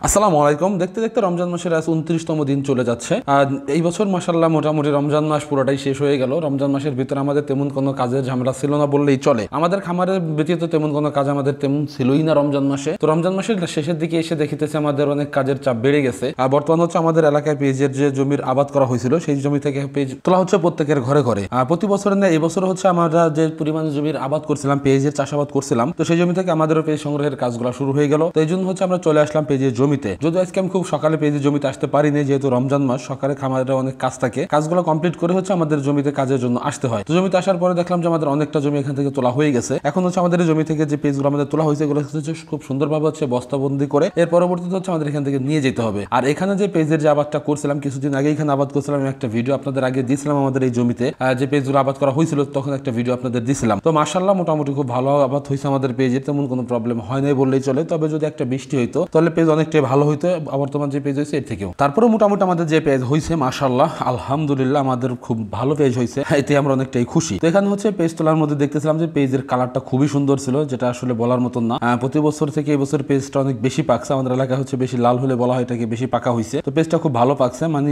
আসসালামু আলাইকুম। দেখতে দেখতে রমজান মাসের আজ 29তম দিন চলে যাচ্ছে। আর এই বছর মাশাআল্লাহ মোটামুটি রমজান মাস পুরোটাই শেষ হয়ে গেল। রমজান মাসের ভিতরে আমাদের তেমন কোনো কাজের ঝামেলা ছিল না বললেই চলে। আমাদের খামারের ব্যতীত তেমন কোনো কাজ আমাদের তেমন ছিলই না রমজান মাসে। তো রমজান মাসের শেষের দিকে এসে দেখিতেছে আমাদের অনেক কাজের চাপ বেড়ে গেছে। আর বর্তমান হচ্ছে আমাদের এলাকায় পেঁয়াজের যে জমির আবাদ করা হয়েছিল সেই জমি থেকে পেঁয়াজ তোলা হচ্ছে প্রত্যেকের ঘরে ঘরে। প্রতি বছরের না এবছর হচ্ছে আমরা যে পরিমাণ জমির আবাদ করছিলাম, পেঁয়াজের চাষাবাদ করছিলাম, তো সেই জমি থেকে আমাদেরও পেঁয়াজ সংগ্রহের কাজগুলো শুরু হয়ে গেল। তো এই জন্য হচ্ছে আমরা চলে আসলাম পেঁয়াজের জমিতে। যদি আজকে খুব সকালে পেঁয়াজের জমিতে আসতে পারিনি, যেহেতু রমজান মাস, সকালে খামারের অনেক কাজ থাকে, কাজগুলো কমপ্লিট করে হচ্ছে আমাদের জমিতে কাজের জন্য আসতে হয়। তো জমিতে আসার পরে দেখলাম যে আমাদের অনেকটা জমি এখান থেকে তোলা হয়ে গেছে। এখন হচ্ছে আমাদের জমি থেকে যে পেঁয়াজগুলো আমাদের তোলা হয়েছে এগুলো হচ্ছে খুব সুন্দরভাবে হচ্ছে বস্তাবন্দি করে এর পরবর্তীতে হচ্ছে আমাদের এখান থেকে নিয়ে যেতে হবে। আর এখানে যে পেঁয়াজের যে আবাদটা করছিলাম, কিছুদিন আগে এখানে আবাদ করছিলাম, একটা ভিডিও আপনাদের আগে দিয়েছিলাম। আমাদের এই জমিতে যে পেঁয়াজগুলো আবাদ করা হয়েছিল তখন একটা ভিডিও আপনাদের দিয়েছিলাম। তো মাশাআল্লাহ মোটামুটি খুব ভালো আবাদ হয়েছে আমাদের পেঁয়াজের, তেমন কোনো প্রবলেম হয় নাই বললেই চলে। তবে যদি একটা বৃষ্টি হইতো তাহলে পেঁয়াজ অনেকটাই ভালো হইতো বর্তমান যে পেঁয়াজ হয়েছে এর থেকেও। তারপরে মোটামুটি আমাদের যে পেঁয়াজ হয়েছে মাশাআল্লাহ আলহামদুলিল্লাহ আমাদের খুব ভালো পেঁয়াজ হয়েছে, এতে আমরা অনেকটাই খুশি। তো এখানে হচ্ছে পেঁয়াজ তোলার মধ্যে দেখতেছিলাম যে পেঁয়াজের কালারটা খুবই সুন্দর ছিল, যেটা আসলে বলার মতন না। প্রতি বছর থেকে এই বছর পেঁয়াজটা অনেক বেশি পাকছে। আমাদের এলাকায় হচ্ছে বেশি লাল হলে বলা হয় এটাকে বেশি পাকা হয়েছে। তো পেঁয়াজটা খুব ভালো পাকছে। মানে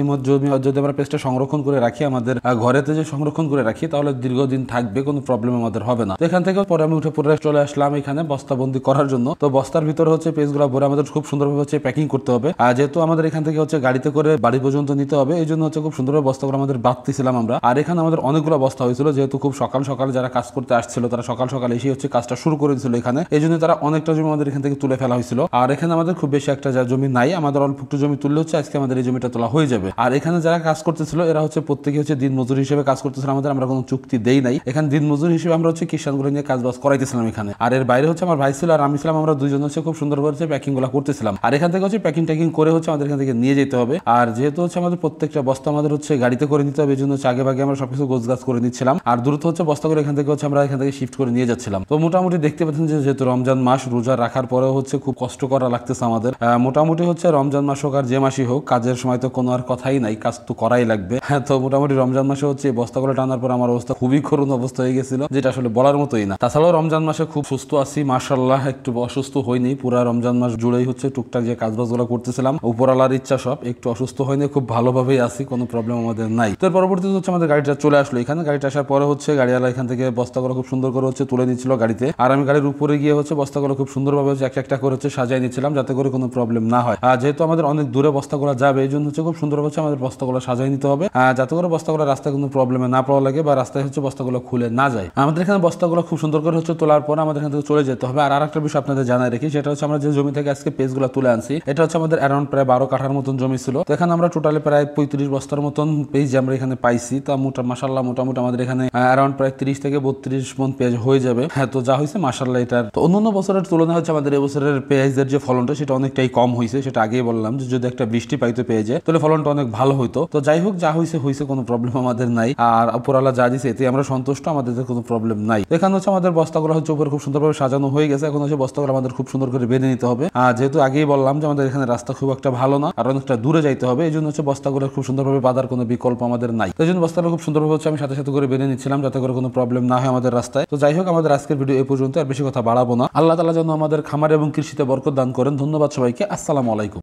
যদি আমরা পেঁয়াজটা সংরক্ষণ করে রাখি, আমাদের ঘরেতে যে সংরক্ষণ করে রাখি, তাহলে দীর্ঘদিন থাকবে, কোনো প্রবলেম আমাদের হবে না। তো এখান থেকে পরে আমি উঠে পড়ে চলে আসলাম এখানে বস্তাবন্দি করার জন্য। তো বস্তার ভিতরে হচ্ছে পেঁয়াজগুলো ভরে আমাদের খুব সুন্দরভাবে হচ্ছে প্যাকিং করতে হবে। আর যেহেতু আমাদের এখান থেকে হচ্ছে গাড়িতে করে বাড়ি পর্যন্ত নিতে হবে, এই জন্য হচ্ছে খুব সুন্দরভাবে বস্তাগুলো আমাদের বাঁধতেছিলাম আমরা। আর এখানে আমাদের অনেকগুলো বস্তা হয়েছিল, যেহেতু খুব সকাল সকাল যারা কাজ করতে আসছিল তারা সকাল সকাল এসে হচ্ছে কাজটা শুরু করে দিয়েছিল এখানে। এই জন্য তারা অনেকটা জমি আমাদের এখান থেকে তুলে ফেলা হয়েছিল। আর এখানে আমাদের খুব বেশি একটা জমি নাই, আমাদের অল্প একটু জমি তুললে হচ্ছে আজকে আমাদের এই জমিটা তোলা হয়ে যাবে। আর এখানে যারা কাজ করতেছিল এরা হচ্ছে প্রত্যেকে হচ্ছে দিন মজুর হিসেবে কাজ করতেছিল আমাদের, আমরা কোনো চুক্তি দেই নাই। এখানে দিন মজুর হিসেবে আমরা হচ্ছে কিষানগুলো নিয়ে কাজ বাজ করাইতেছিলাম এখানে। আর এর বাইরে হচ্ছে আমার ভাই ছিল আর আমি ছিলাম, আমরা দুইজন হচ্ছে খুব সুন্দরভাবে হচ্ছে প্যাকিং গুলো করতেছিলাম। আর এখান থেকে হচ্ছে প্যাকিং ট্যাকিং করে হচ্ছে আমাদের এখান থেকে নিয়ে যেতে হবে। আর যেহেতু হচ্ছে আমাদের প্রত্যেকটা বস্তা আমাদের হচ্ছে গাড়িতে করে নিতে হবে, এই জন্য হচ্ছে আগে ভাগে আমরা সবকিছু গোছগাছ করে নিচ্ছিলাম। আর দ্রুত হচ্ছে বস্তা করে এখান থেকে হচ্ছে আমরা এখান থেকে শিফট করে নিয়ে যাচ্ছিলাম। তো মোটামুটি দেখতে পাচ্ছেন যে যেহেতু রমজান মাস, রোজা রাখার পরেও হচ্ছে খুব কষ্ট করা লাগতেছে আমাদের। মোটামুটি হচ্ছে রমজান মাস হোক আর যে মাসই হোক, কাজের সময় তো কোনো আর কথাই নাই, কাজ তো করাই লাগবে। তো মোটামুটি রমজান মাসে হচ্ছে এই বস্তাগুলো টানার পর আমার অবস্থা খুবই করুণ অবস্থা হয়ে গেছিল, যেটা আসলে বলার মতোই না। তাছাড়াও রমজান মাসে খুব সুস্থ আছি মাশাআল্লাহ, একটু অসুস্থ হয়নি। পুরা রমজান মাস জুড়েই হচ্ছে টুকটাক যে কাজবাজগুলো করতেছিলাম, উপরওয়ালার ইচ্ছা সব, একটু অসুস্থ হয়নি, খুব ভালোভাবেই আছি, কোনো প্রবলেম আমাদের নাই। তো পরবর্তীতে হচ্ছে আমাদের গাড়িটা চলে আসলো এখানে। গাড়িটা আসার পরে হচ্ছে গাড়িওয়ালা এখান থেকে বস্তাগুলো খুব সুন্দর করে হচ্ছে তুলে নিচ্ছিল গাড়িতে। আর আমি গাড়ির উপরে গিয়ে হচ্ছে বস্তাগুলো খুব সুন্দরভাবে হচ্ছে একটা একটা করে হচ্ছে সাজিয়ে নিচ্ছিলাম, যাতে করে কোনো প্রবলেম না হয়। আর যেহেতু আমাদের অনেক দূরে বস্তাগুলো যাবে, এই জন্য হচ্ছে খুব সুন্দরভাবে হচ্ছে আমাদের বস্তাগুলো সাজিয়ে নিতে হবে, যাতে করে বস্তাগুলো রাস্তায় কোনো প্রবলেমে না পড়া লাগে বা রাস্তায় হচ্ছে বস্তাগুলো খুলে না যায়। আমাদের এখানে বস্তাগুলো খুব সুন্দর করে হচ্ছে তোলার পর আমাদের এখান থেকে চলে যেতে হবে। আর আরেকটা বিষয় আপনাদের জানাই রাখি, সেটা হচ্ছে আমরা যে জমি থেকে আজকে পেঁয়াজগুলো তুলে আনছি, এটা হচ্ছে আমাদের অ্যারাউন্ড প্রায় 12 কাঠার মতন জমি ছিল। তো এখানে আমরা টোটালি প্রায় 35 বস্তার মতন পেঁয়াজ আমরা এখানে পাইছি। তো মাশাআল্লাহ মোটামুটি আমাদের এখানে অ্যারাউন্ড প্রায় 30 থেকে 32 মন পেঁয়াজ হয়ে যাবে। হ্যাঁ, তো যা হয়েছে মাশাআল্লাহ এটার তো অন্যান্য বছরের তুলনায় হচ্ছে আমাদের এবছরের পেঁয়াজের যে ফলনটা সেটা অনেকটাই কম হয়েছে। সেটা আগেই বললাম যে যদি একটা বৃষ্টি পাইতো পেঁয়াজে তাহলে ফলনটা অনেক ভালো হইতো। তো যাই হোক, যা হয়েছে হয়েছে, কোনো প্রবলেম আমাদের নাই। আর উপরওয়ালা যা দিছে এতে আমরা সন্তুষ্ট, আমাদের কোনো প্রবলেম নাই। এখানে হচ্ছে আমাদের বস্তাগুলো হচ্ছে উপরে খুব সুন্দরভাবে সাজানো হয়ে গেছে। এখন হচ্ছে বস্তাগুলো আমাদের খুব সুন্দর করে বেঁধে নিতে হবে। আর যেহেতু আগেই বললাম যে আমাদের এখানে রাস্তা খুব একটা ভালো না, আর অনেকটা দূরে যাইতে হবে, এই জন্য হচ্ছে বস্তাগুলো খুব সুন্দরভাবে বাঁধার কোনো বিকল্প আমাদের নাই। এই জন্য বস্তাগুলো খুব সুন্দরভাবে হচ্ছে আমি সাথে সাথে করে বেঁধে নিচ্ছিলাম, যাতে করে কোনো প্রবলেম না হয় আমাদের রাস্তায়। তো যাই হোক, আমাদের আজকের ভিডিও এই পর্যন্ত, আর বেশি কথা বাড়াবো না। আল্লাহ তাআলা যেন আমাদের খামার এবং কৃষিতে বরকত দান করেন। ধন্যবাদ সবাইকে। আসসালামু আলাইকুম।